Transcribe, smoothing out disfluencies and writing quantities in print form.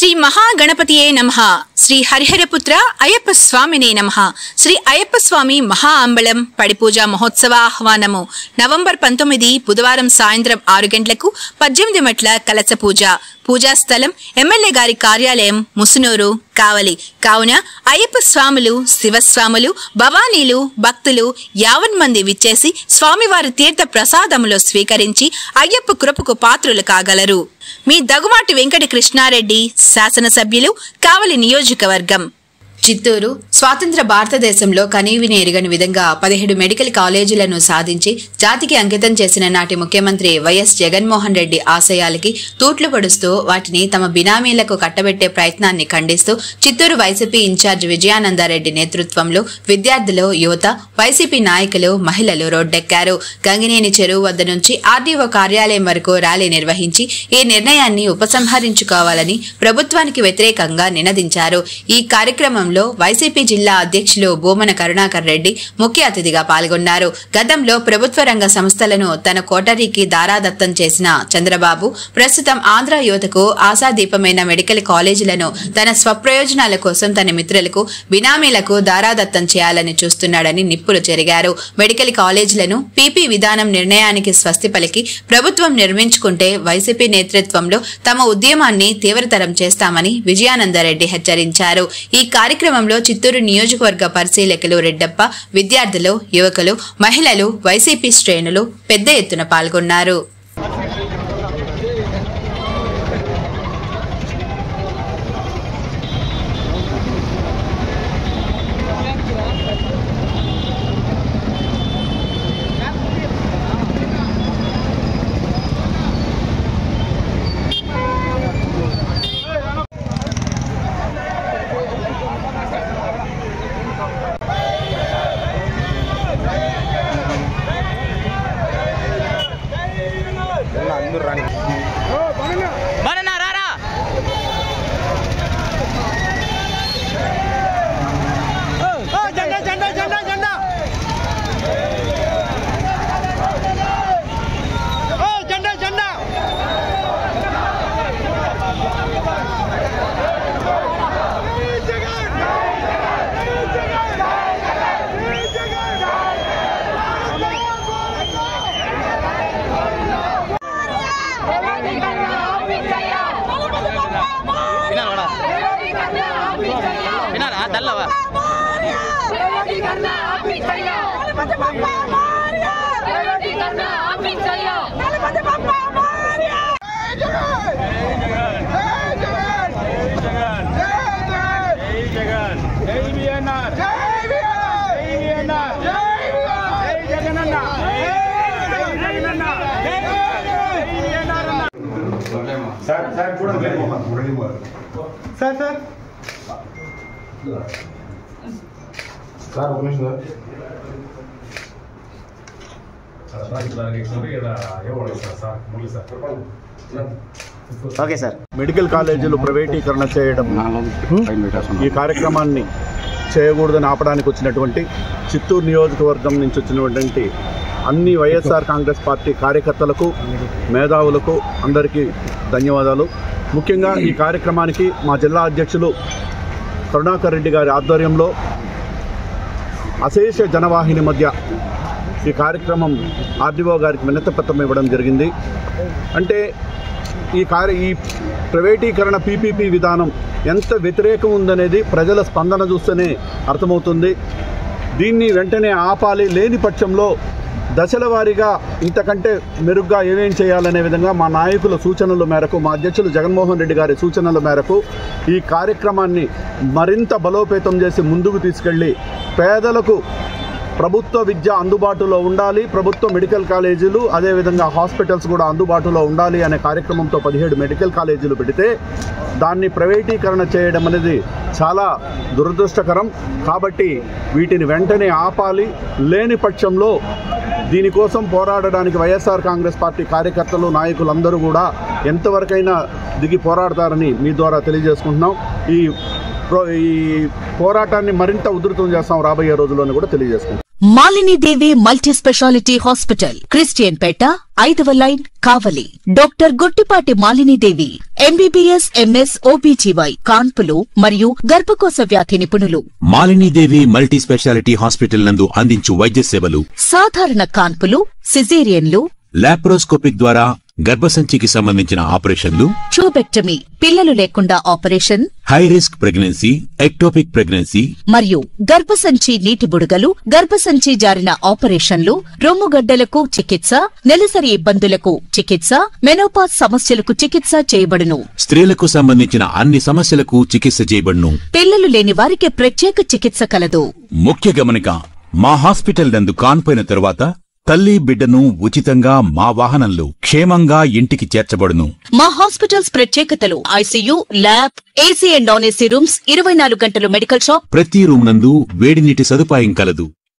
శ్రీ మహాగణపతియే నమః. శ్రీ హరిహరపుత్ర అయ్యప్ప స్వామినే నమః. శ్రీ అయ్యప్ప స్వామి మహా అంబళం పడిపూజ మహోత్సవ ఆహ్వానము నవంబర్ 19 బుధవారం సాయంత్రం 6 గంటలకు 18 మెట్ల కలశ పూజ. పూజా స్థలం ఎమ్మెల్యే గారి కార్యాలయం ముసునూరు కావలి. కావున అయ్యప్ప స్వాములు, శివస్వాములు, భవానీలు, భక్తులు 50 మంది విచ్చేసి స్వామివారి తీర్థ ప్రసాదములు స్వీకరించి అయ్యప్ప కృపకు పాత్రులు కాగలరు. మీ దగ్గుమాటి వెంకట కృష్ణారెడ్డి, శాసనసభ్యులు, కావలి నియోజకవర్గం. చిత్తూరు స్వాతంత్ర భారతదేశంలో కనీవిని ఎరుగని విధంగా 17 మెడికల్ కాలేజీలను సాధించి జాతికి అంకితం చేసిన నాటి ముఖ్యమంత్రి వైఎస్ జగన్మోహన్ రెడ్డి ఆశయాలకి తూట్లు పడుస్తూ వాటిని తమ బినామీలకు కట్టబెట్టే ప్రయత్నాన్ని ఖండిస్తూ చిత్తూరు వైసీపీ ఇన్ఛార్జ్ విజయానందారెడ్డి నేతృత్వంలో విద్యార్థులు, యువత, వైసీపీ నాయకులు, మహిళలు రోడ్డెక్కారు. గంగినేని చెరువు వద్ద నుంచి ఆర్డీఓ కార్యాలయం వరకు ర్యాలీ నిర్వహించి ఈ నిర్ణయాన్ని ఉపసంహరించుకోవాలని ప్రభుత్వానికి వ్యతిరేకంగా నినదించారు. ఈ కార్యక్రమంలో వైసీపీ జిల్లా అధ్యక్షులు భూమన కరుణాకర్ రెడ్డి ముఖ్య అతిథిగా పాల్గొన్నారు. గతంలో ప్రభుత్వ రంగ సంస్థలను తన కోటరీకి దారాదత్తం చేసిన చంద్రబాబు ప్రస్తుతం ఆంధ్ర యువతకు ఆశాదీపమైన మెడికల్ కాలేజీలను తన స్వప్రయోజనాల కోసం తన మిత్రులకు, బినామీలకు దారాదత్తం చేయాలని చూస్తున్నాడని నిప్పులు చెరిగారు. మెడికల్ కాలేజీలను పీపీ విధానం నిర్ణయానికి స్వస్తి పలికి ప్రభుత్వం నిర్మించుకుంటే వైసీపీ నేతృత్వంలో తమ ఉద్యమాన్ని తీవ్రతరం చేస్తామని విజయానందరెడ్డి హెచ్చరించారు. ఈ కార్యక్రమంలో చిత్తూరు నియోజకవర్గ పరిశీలకులు రెడ్డప్ప, విద్యార్థులు, యువకులు, మహిళలు, వైసీపీ శ్రేణులు పెద్ద ఎత్తున పాల్గొన్నారు. మెడికల్ కాలేజీలు ప్రైవేటీకరణ చేయడం, ఈ కార్యక్రమాన్ని చేయకూడదని ఆపడానికి వచ్చినటువంటి చిత్తూరు నియోజకవర్గం నుంచి వచ్చినటువంటి అన్ని వైఎస్ఆర్ కాంగ్రెస్ పార్టీ కార్యకర్తలకు, మేధావులకు అందరికీ ధన్యవాదాలు. ముఖ్యంగా ఈ కార్యక్రమానికి మా జిల్లా అధ్యక్షులు కరుణాకర్ రెడ్డి గారి ఆధ్వర్యంలో అశేష జనవాహిని మధ్య ఈ కార్యక్రమం ఆర్డీఓ గారికి వినతిపత్రం ఇవ్వడం జరిగింది. అంటే ఈ ప్రైవేటీకరణ పీపీపీ విధానం ఎంత వ్యతిరేకం ఉందనేది ప్రజల స్పందన చూస్తేనే అర్థమవుతుంది. దీన్ని వెంటనే ఆపాలి, లేని పక్షంలో దశల వారీగా ఇంతకంటే మెరుగ్గా ఏమేం చేయాలనే విధంగా మా నాయకుల సూచనల మేరకు, మా అధ్యక్షులు జగన్మోహన్ రెడ్డి గారి సూచనల మేరకు ఈ కార్యక్రమాన్ని మరింత బలోపేతం చేసి ముందుకు తీసుకెళ్ళి పేదలకు ప్రభుత్వ విద్య అందుబాటులో ఉండాలి, ప్రభుత్వ మెడికల్ కాలేజీలు అదేవిధంగా హాస్పిటల్స్ కూడా అందుబాటులో ఉండాలి అనే కార్యక్రమంతో 17 మెడికల్ కాలేజీలు పెడితే దాన్ని ప్రైవేటీకరణ చేయడం అనేది చాలా దురదృష్టకరం. కాబట్టి వీటిని వెంటనే ఆపాలి, లేని పక్షంలో దీనికోసం పోరాడడానికి వైఎస్ఆర్ కాంగ్రెస్ పార్టీ కార్యకర్తలు, నాయకులందరూ కూడా ఎంతవరకైనా దిగి పోరాడతారని మీ ద్వారా తెలియజేసుకుంటున్నాం. ఈ పోరాటాన్ని మరింత ఉధృతం చేస్తాం రాబోయే రోజుల్లోనే కూడా తెలియజేసుకుంటాం. మాలిని దేవి మల్టీ స్పెషాలిటీ హాస్పిటల్, క్రిస్టియన్ పేట, 5వ లైన్, కావలి. డాక్టర్ గుట్టిపాటి మాలిని దేవి, ఎంబీబీఎస్, ఎంఎస్, ఓబీజీవై, కాన్పులు మరియు గర్భకోశ వ్యాధి నిపుణులు. మాలిని దేవి మల్టీ స్పెషాలిటీ హాస్పిటల్ నందు అందించు వైద్య సేవలు: సాధారణ కాన్పులు, సిజేరియన్లు, లాప్రోస్కోపిక్ ద్వారా గర్భసంచికి సంబంధించిన ఆపరేషన్లు, ట్యూబెక్టమీ, పిల్లలు లేకుండా operation, high risk pregnancy, ectopic pregnancy మరియు గర్భసంచి నీటి బుడగలు, గర్భసంచి జారిన ఆపరేషన్లు, రొమ్ముగడ్డలకు చికిత్స, నెలసరి ఇబ్బందులకు చికిత్స, మెనోపాజ్ సమస్యలకు చికిత్స చేయబడును. స్త్రీలకు సంబంధించిన అన్ని సమస్యలకు చికిత్స చేయబడును. పిల్లలు లేని వారికి ప్రత్యేక చికిత్స కలదు. ముఖ్య గమనిక: మా హాస్పిటల్ నందు కాన్పోయిన తరువాత తల్లి బిడ్డను ఉచితంగా మా వాహనంలో క్షేమంగా ఇంటికి చేర్చబడును. మా హాస్పిటల్స్ ప్రత్యేకతలు: ICU, lab, AC and non AC rooms, 24 గంటలు మెడికల్ షాప్, ప్రతి రూమ్ నందు వేడి నీటి సదుపాయం కలదు.